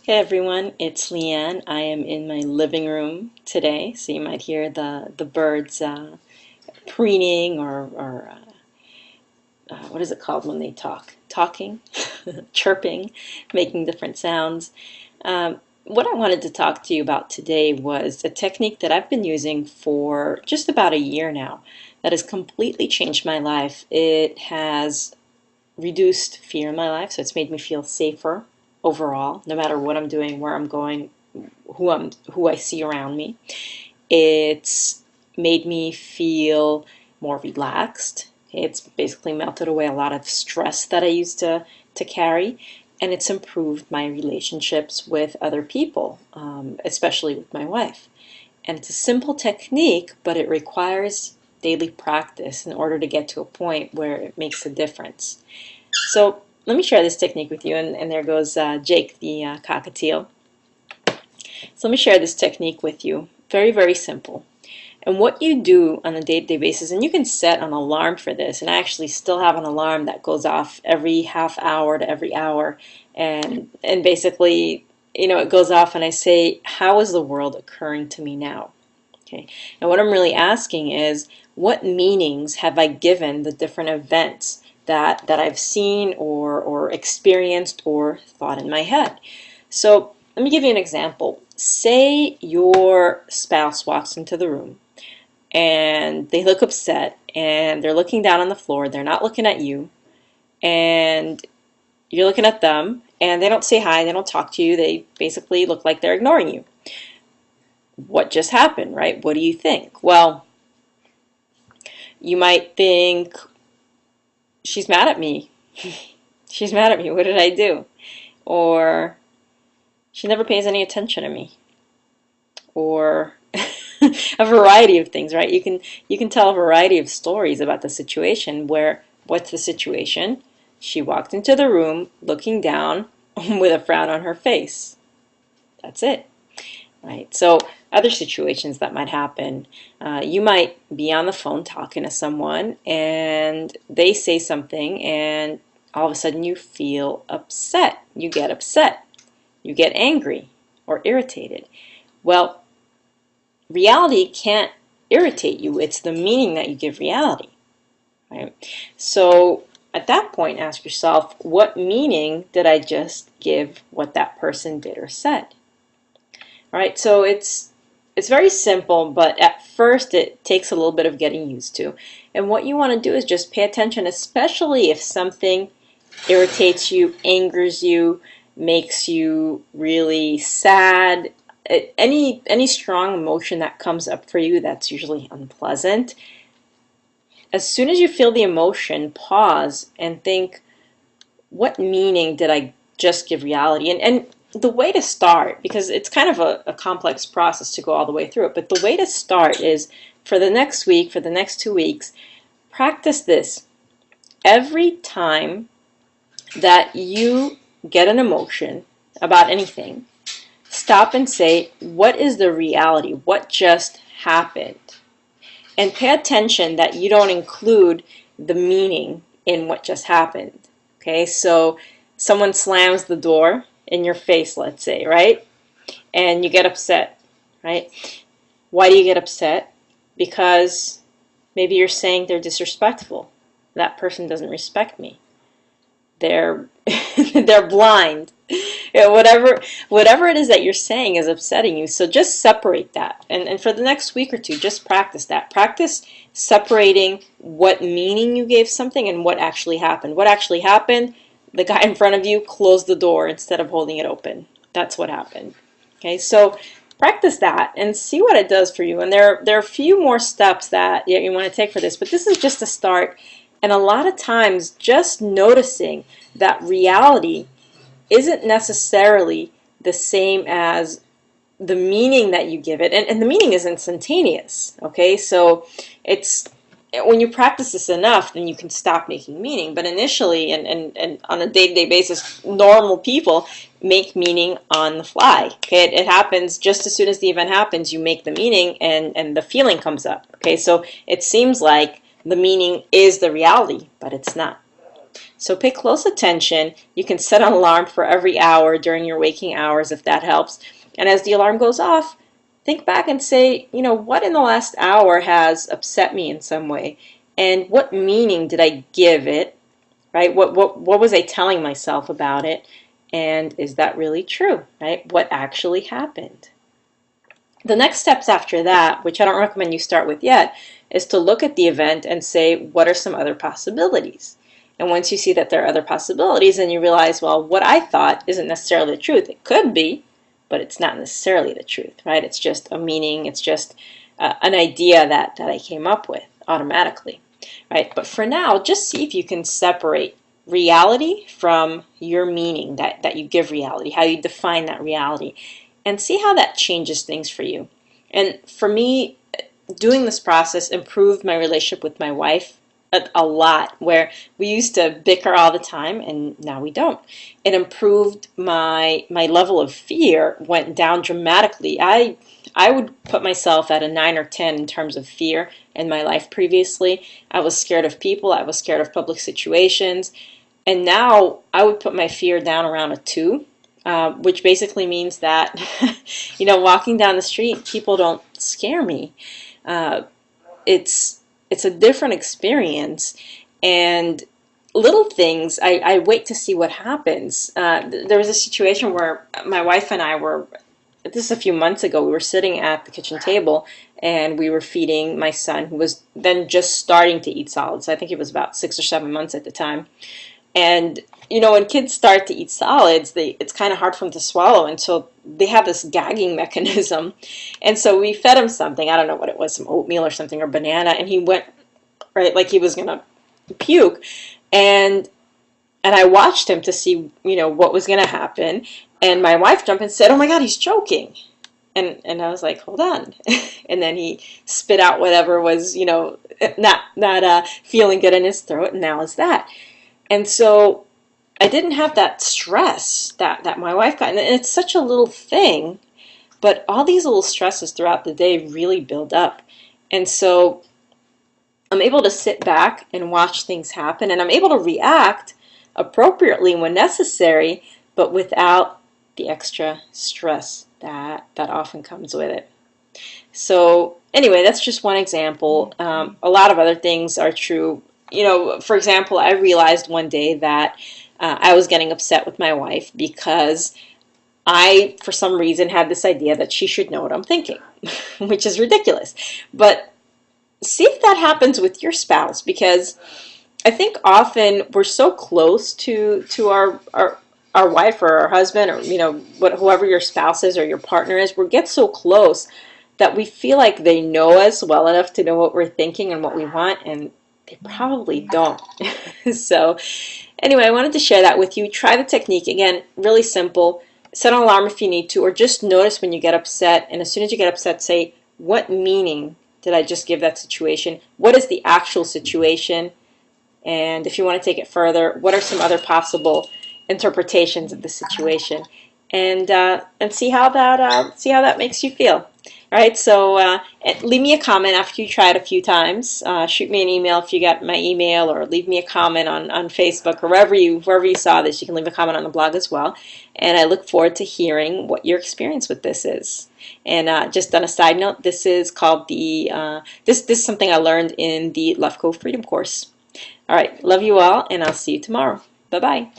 Hey everyone, it's Leanne. I am in my living room today, so you might hear the birds preening or what is it called when they talk? Talking, chirping, making different sounds. What I wanted to talk to you about today was a technique that I've been using for just about a year now that has completely changed my life. It has reduced fear in my life, so it's made me feel safer overall, no matter what I'm doing, where I'm going, who I see around me. It's made me feel more relaxed. It's basically melted away a lot of stress that I used to carry, and it's improved my relationships with other people, especially with my wife. And it's a simple technique, but it requires daily practice in order to get to a point where it makes a difference. So let me share this technique with you, and there goes Jake the cockatiel. So let me share this technique with you. Very, very simple. And what you do on a day-to-day basis, and you can set an alarm for this, and I actually still have an alarm that goes off every half hour to every hour, and basically, it goes off and I say, how is the world occurring to me now? Okay. And what I'm really asking is, what meanings have I given the different events that I've seen or experienced or thought in my head? So let me give you an example. Say your spouse walks into the room and they look upset and they're looking down on the floor. They're not looking at you, and you're looking at them, and they don't say hi, they don't talk to you. They basically look like they're ignoring you. What just happened, right? What do you think? Well, you might think, she's mad at me. She's mad at me. What did I do? Or she never pays any attention to me. Or a variety of things, right? You can tell a variety of stories about the situation where, what's the situation? She walked into the room looking down with a frown on her face. That's it. Right? So other situations that might happen, you might be on the phone talking to someone and they say something, and all of a sudden you feel upset. You get upset. You get angry or irritated. Well, reality can't irritate you. It's the meaning that you give reality. Right? So at that point, ask yourself, what meaning did I just give what that person did or said? All right, so it's very simple, but at first it takes a little bit of getting used to. And what you want to do is just pay attention, especially if something irritates you, angers you, makes you really sad. Any strong emotion that comes up for you that's usually unpleasant. As soon as you feel the emotion, pause and think, what meaning did I just give reality? And the way to start, because it's kind of a complex process to go all the way through it, but the way to start is, for the next week, for the next 2 weeks, practice this. Every time that you get an emotion about anything, stop and say, what is the reality? What just happened? And pay attention that you don't include the meaning in what just happened. Okay, so someone slams the door in your face, let's say, right? And you get upset, right? Why do you get upset? Because maybe you're saying they're disrespectful. That person doesn't respect me. They're they're blind. Whatever it is that you're saying is upsetting you. So just separate that. And for the next week or two, just practice that. Practice separating what meaning you gave something and what actually happened. What actually happened, the guy in front of you closed the door instead of holding it open. That's what happened. Okay, so practice that and see what it does for you. And there are a few more steps that you want to take for this, but this is just a start. And a lot of times, just noticing that reality isn't necessarily the same as the meaning that you give it, and the meaning is instantaneous. Okay, so it's when you practice this enough, then you can stop making meaning. But initially, and on a day-to-day basis, normal people make meaning on the fly. Okay, it happens just as soon as the event happens. You make the meaning, and the feeling comes up. Okay, so it seems like the meaning is the reality, but it's not. So pay close attention. You can set an alarm for every hour during your waking hours if that helps. And as the alarm goes off, think back and say, what in the last hour has upset me in some way? And what meaning did I give it, right? What was I telling myself about it? And is that really true, right? What actually happened? The next steps after that, which I don't recommend you start with yet, is to look at the event and say, what are some other possibilities? And once you see that there are other possibilities, then you realize, well, what I thought isn't necessarily the truth. It could be, but it's not necessarily the truth, right? It's just a meaning. It's just an idea that I came up with automatically, right? But for now, just see if you can separate reality from your meaning that you give reality, how you define that reality, and see how that changes things for you. And for me, doing this process improved my relationship with my wife a lot, where we used to bicker all the time and now we don't. It improved my level of fear, went down dramatically. I would put myself at a 9 or 10 in terms of fear in my life previously. I was scared of people, I was scared of public situations, and now I would put my fear down around a 2. Which basically means that, walking down the street, people don't scare me. Uh, it's a different experience, and little things, I wait to see what happens. There was a situation where my wife and I were, this is a few months ago, we were sitting at the kitchen table and we were feeding my son, who was then just starting to eat solids. I think he was about 6 or 7 months at the time. And when kids start to eat solids, it's kind of hard for them to swallow, and so they have this gagging mechanism. And so we fed him something, I don't know what it was, some oatmeal or something, or banana, and he went right like he was gonna puke. And I watched him to see what was gonna happen. And my wife jumped and said, "Oh my God, he's choking." And I was like, "Hold on." And then he spit out whatever was not feeling good in his throat, and now it's that. And so I didn't have that stress that my wife got. And it's such a little thing, but all these little stresses throughout the day really build up. And so I'm able to sit back and watch things happen, and I'm able to react appropriately when necessary, but without the extra stress that often comes with it. So anyway, that's just one example. A lot of other things are true. For example, I realized one day that I was getting upset with my wife because I, for some reason, had this idea that she should know what I'm thinking, which is ridiculous. But see if that happens with your spouse, because I think often we're so close to our wife or our husband, or whoever your spouse is or your partner is. We get so close that we feel like they know us well enough to know what we're thinking and what we want, and they probably don't. So anyway, I wanted to share that with you. Try the technique. Again, really simple. Set an alarm if you need to, or just notice when you get upset, and as soon as you get upset, say, what meaning did I just give that situation? What is the actual situation? And if you want to take it further, what are some other possible interpretations of the situation? And see how that makes you feel. All right, so leave me a comment after you try it a few times. Shoot me an email if you got my email, or leave me a comment on Facebook, or wherever you saw this. You can leave a comment on the blog as well. And I look forward to hearing what your experience with this is. And just on a side note, this is called this is something I learned in the Lefko Freedom course. All right, love you all, and I'll see you tomorrow. Bye-bye.